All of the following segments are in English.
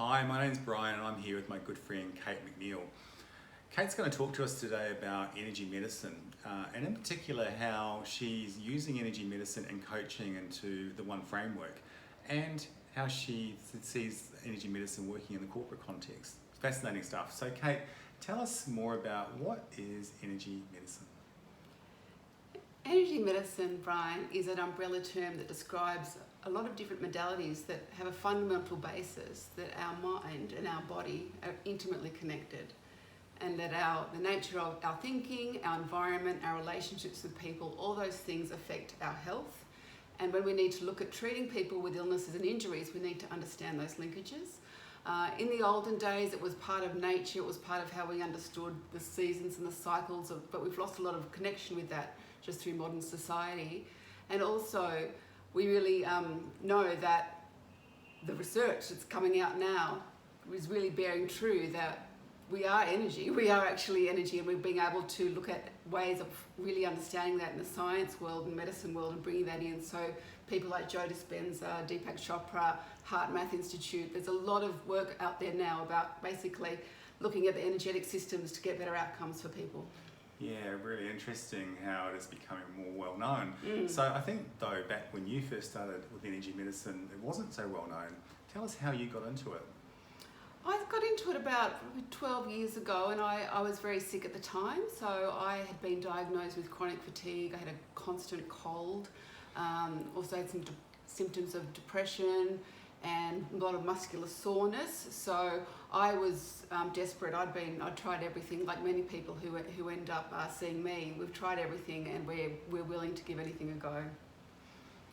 Hi, my name's Brian and I'm here with my good friend Kate McNeil. Kate's going to talk to us today about energy medicine and in particular how she's using energy medicine and coaching into the One Framework and how she sees energy medicine working in the corporate context. Fascinating stuff. So Kate, tell us more about what is energy medicine? Energy medicine, Brian, is an umbrella term that describes a lot of different modalities that have a fundamental basis that our mind and our body are intimately connected, and that the nature of our thinking, our environment, our relationships with people, all those things affect our health. And when we need to look at treating people with illnesses and injuries, we need to understand those linkages. In the olden days, it was part of nature, it was part of how we understood the seasons and the cycles, but we've lost a lot of connection with that just through modern society. And also, we really know that the research that's coming out now is really bearing true that we are energy. We are actually energy, and we're being able to look at ways of really understanding that in the science world and medicine world and bringing that in. So people like Joe Dispenza, Deepak Chopra, Heart Math Institute, there's a lot of work out there now about basically looking at the energetic systems to get better outcomes for people. Yeah, really interesting how it is becoming more well known. So I think though, back when you first started with energy medicine, it wasn't so well known. Tell us how you got into it. I got into it about 12 years ago, and I was very sick at the time. So I had been diagnosed with chronic fatigue. I had a constant cold, also had some symptoms of depression and a lot of muscular soreness. So I was desperate. I'd tried everything, like many people who end up seeing me. We've tried everything, and we're willing to give anything a go.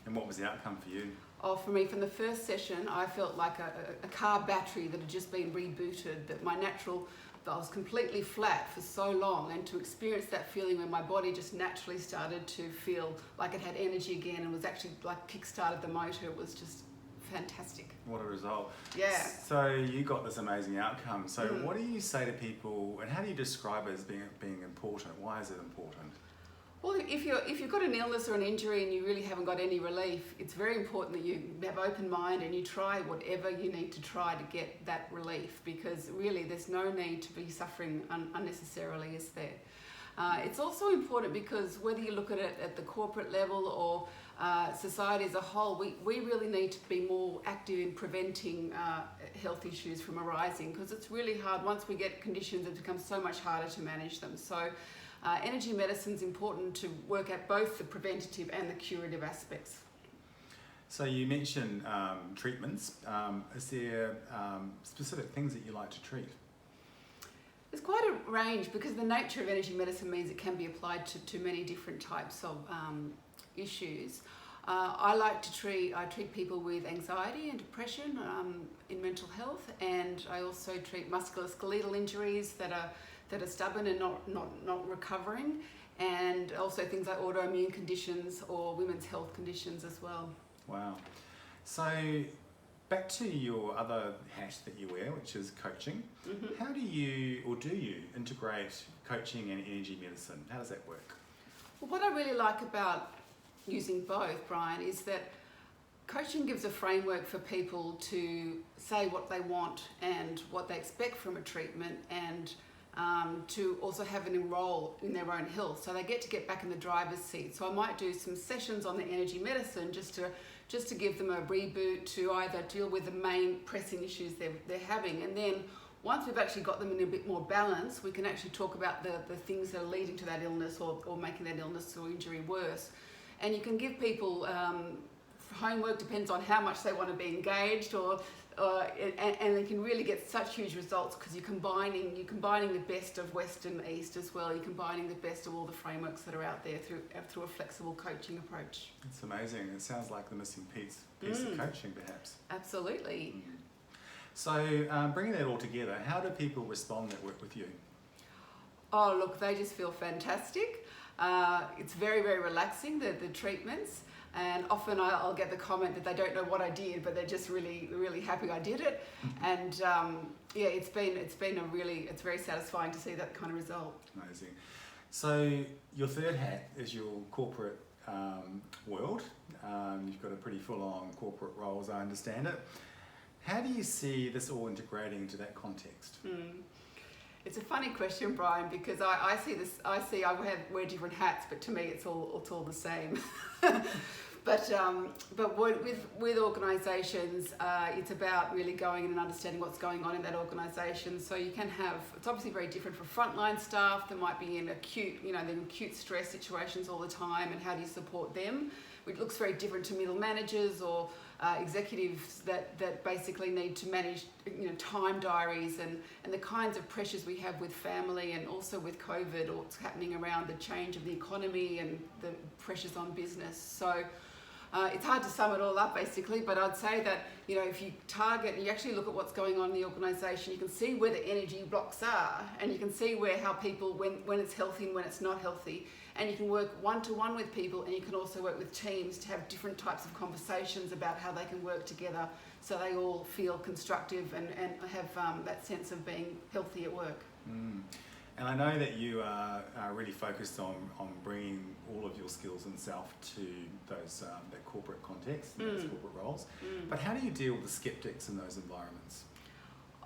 And what was the outcome for you? Oh, for me, from the first session, I felt like a car battery that had just been rebooted, that I was completely flat for so long, and to experience that feeling when my body just naturally started to feel like it had energy again and was actually like kick-started the motor, it was just fantastic. What a result. Yeah. So you got this amazing outcome. So what do you say to people, and how do you describe it as being important? Why is it important? Well, if you've got an illness or an injury and you really haven't got any relief, it's very important that you have open mind and you try whatever you need to try to get that relief, because really there's no need to be suffering unnecessarily, is there? It's also important because whether you look at it at the corporate level or society as a whole, we really need to be more active in preventing health issues from arising, because it's really hard. Once we get conditions, it becomes so much harder to manage them. So energy medicine is important to work at both the preventative and the curative aspects. So you mentioned treatments. Is there specific things that you like to treat? There's quite a range, because the nature of energy medicine means it can be applied to many different types of issues. I treat people with anxiety and depression in mental health, and I also treat musculoskeletal injuries that are stubborn and not recovering, and also things like autoimmune conditions or women's health conditions as well. Wow. So back to your other hat that you wear, which is coaching. How do you integrate coaching and energy medicine? How does that work? Well, what I really like about using both, Brian, is that coaching gives a framework for people to say what they want and what they expect from a treatment, and to also have an role in their own health, so they get back in the driver's seat. So I might do some sessions on the energy medicine just to give them a reboot, to either deal with the main pressing issues they're having, and then once we've actually got them in a bit more balance, we can actually talk about the things that are leading to that illness or making that illness or injury worse. And you can give people homework, depends on how much they want to be engaged, and they can really get such huge results because you're combining the best of West and East as well. You're combining the best of all the frameworks that are out there through a flexible coaching approach. It's amazing. It sounds like the missing piece of coaching, perhaps. Absolutely. So bringing that all together, how do people respond that work with you? Oh, look, they just feel fantastic. It's very, very relaxing, the treatments. And often I'll get the comment that they don't know what I did, but they're just really, really happy I did it. And it's very satisfying to see that kind of result. Amazing. So your third hat is your corporate world. You've got a pretty full-on corporate role, as I understand it. How do you see this all integrating into that context? It's a funny question, Brian, because I wear different hats, but to me it's all the same. But with organisations, it's about really going in and understanding what's going on in that organisation. So you can have, it's obviously very different for frontline staff that might be in acute stress situations all the time, and how do you support them? It looks very different to middle managers or executives that basically need to manage time diaries and the kinds of pressures we have with family, and also with COVID, or what's happening around the change of the economy and the pressures on business. So it's hard to sum it all up basically, but I'd say that if you target and you actually look at what's going on in the organisation, you can see where the energy blocks are, and you can see how people, when it's healthy and when it's not healthy, and you can work one-to-one with people, and you can also work with teams to have different types of conversations about how they can work together so they all feel constructive and have that sense of being healthy at work. And I know that you are really focused on bringing all of your skills and self to those that corporate context, those corporate roles. But how do you deal with the skeptics in those environments?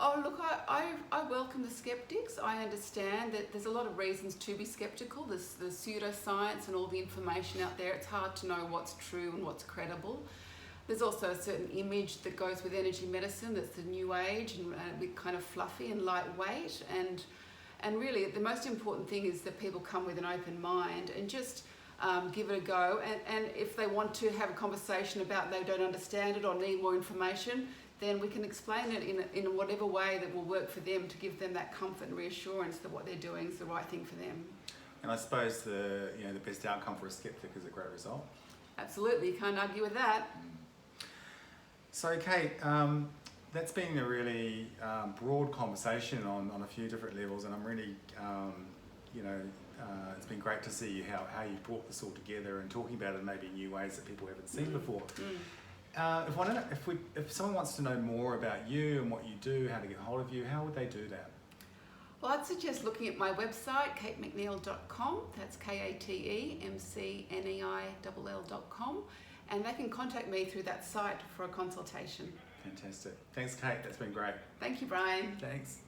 Oh, look, I welcome the skeptics. I understand that there's a lot of reasons to be skeptical. There's the pseudoscience and all the information out there. It's hard to know what's true and what's credible. There's also a certain image that goes with energy medicine that's the new age and a bit kind of fluffy and lightweight. And really, the most important thing is that people come with an open mind and just give it a go. And if they want to have a conversation about they don't understand it or need more information, then we can explain it in whatever way that will work for them, to give them that comfort and reassurance that what they're doing is the right thing for them. And I suppose the best outcome for a skeptic is a great result. Absolutely, you can't argue with that. So Kate, that's been a really broad conversation on a few different levels, and I'm really, it's been great to see how you've brought this all together and talking about it in maybe new ways that people haven't seen before. If someone wants to know more about you and what you do, how to get hold of you, how would they do that? Well, I'd suggest looking at my website, katemcneil.com. That's katemcneil.com, and they can contact me through that site for a consultation. Fantastic. Thanks, Kate. That's been great. Thank you, Brian. Thanks.